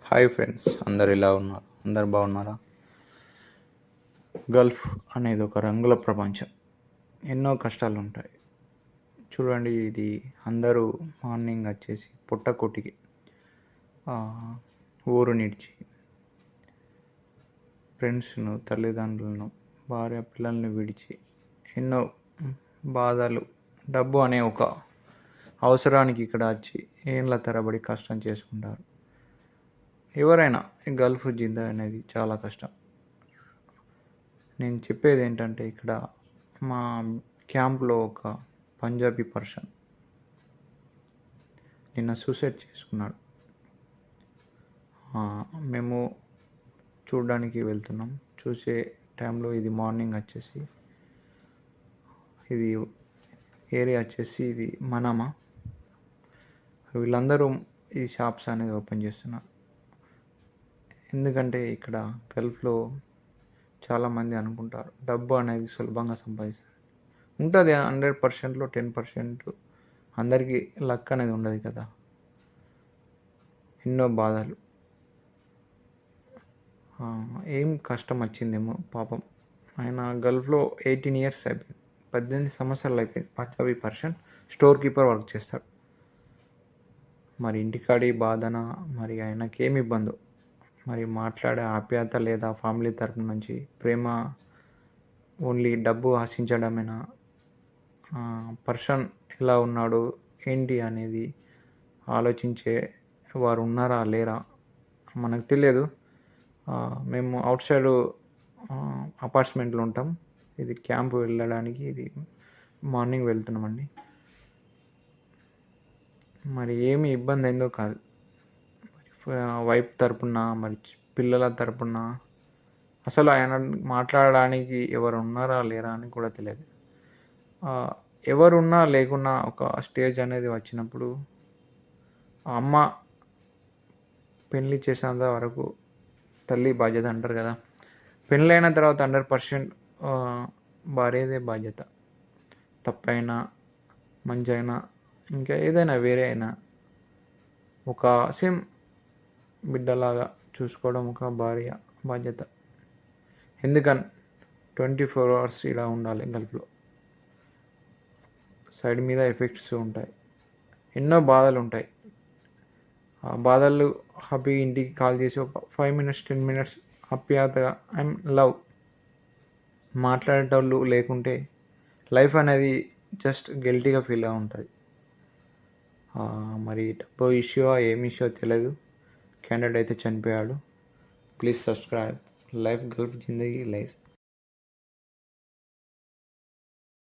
Hi friends, అందరు ఎలా ఉన్నారు? అందరు బాగున్నారా? గల్ఫ్ అనేది ఒక రంగుల ప్రపంచం. ఎన్నో కష్టాలు ఉంటాయి. చూడండి, ఇది అందరూ మార్నింగ్ వచ్చేసి పుట్టకొట్టికి ఊరు నిడిచి ఫ్రెండ్స్ను, తల్లిదండ్రులను, భార్య పిల్లల్ని విడిచి ఎన్నో బాధలు, డబ్బు అనే ఒక అవసరానికి ఇక్కడ వచ్చి ఏళ్ళ తరబడి కష్టం చేసుకుంటారు. ఎవరైనా ఈ గల్ఫ్ జిందా అనేది చాలా కష్టం. నేను చెప్పేది ఏంటంటే, ఇక్కడ మా క్యాంప్లో ఒక పంజాబీ పర్సన్ నిన్న సూసైడ్ చేసుకున్నాడు. మేము చూడడానికి వెళ్తున్నాం. చూసే టైంలో ఇది మార్నింగ్ వచ్చేసి, ఇది ఏరియా వచ్చేసి ఇది మనామా. వీళ్ళందరూ ఈ షాప్స్ అనేది ఓపెన్ చేస్తున్నారు. ఎందుకంటే ఇక్కడ గల్ఫ్లో చాలామంది అనుకుంటారు డబ్బు అనేది సులభంగా సంపాదిస్తారు. ఉంటుంది 100%లో 10%. అందరికీ లక్ అనేది ఉండదు కదా. ఎన్నో బాధలు, ఏం కష్టం వచ్చిందేమో పాపం. ఆయన గల్ఫ్లో 18 years అయిపోయింది, 18 సంవత్సరాలు అయిపోయింది. Punjabi person store keeper work చేస్తాడు. మరి ఇంటికాడి బాధన, మరి ఆయనకి ఏమి ఇబ్బందో, మరి మాట్లాడే ఆప్యాయత లేదా ఫ్యామిలీ తరపు నుంచి ప్రేమ, ఓన్లీ డబ్బు ఆశించడమేనా? పర్సన్ ఎలా ఉన్నాడు ఏంటి అనేది ఆలోచించే వారు ఉన్నారా లేరా మనకు తెలియదు. మేము అవుట్ సైడ్ అపార్ట్మెంట్లో ఉంటాం. ఇది క్యాంప్ వెళ్ళడానికి ఇది మార్నింగ్ వెళ్తున్నామండి. మరి ఏమి ఇబ్బంది అయిందో కాదు, వైఫ్ తరపున, మరి పిల్లల తరపున అసలు ఆయన మాట్లాడడానికి ఎవరు ఉన్నారా లేరా అని కూడా తెలియదు. ఎవరున్నా లేకున్నా ఒక స్టేజ్ అనేది వచ్చినప్పుడు, అమ్మ పెళ్ళి చేసేంత వరకు తల్లి బాధ్యత అంటారు కదా. పెళ్ళైన తర్వాత 100% భార్యదే బాధ్యత. తప్పైనా, మంచి అయినా, ఇంకా ఏదైనా వేరే అయినా ఒక సేమ్ బిడ్డలాగా చూసుకోవడం ఒక భార్య బాధ్యత. ఎందుకని 24 hours ఇలా ఉండాలి గల్ఫ్లో. సైడ్ మీద ఎఫెక్ట్స్ ఉంటాయి, ఎన్నో బాధలు ఉంటాయి. ఆ బాధలు హ్యాపీ ఇంటికి కాల్ చేసి ఒక 5 minutes 10 minutes ఆప్యాయతగా ఐఎమ్ లవ్ మాట్లాడేటోళ్ళు లేకుంటే లైఫ్ అనేది జస్ట్ గిల్టీగా ఫీల్గా ఉంటుంది. మరి డబ్బు ఇష్యూ ఏమి ఇష్యూ తెలియదు. క్యాండిడేట్ అయితే చనిపోయాడు. Please subscribe life Gulf Zindagi life.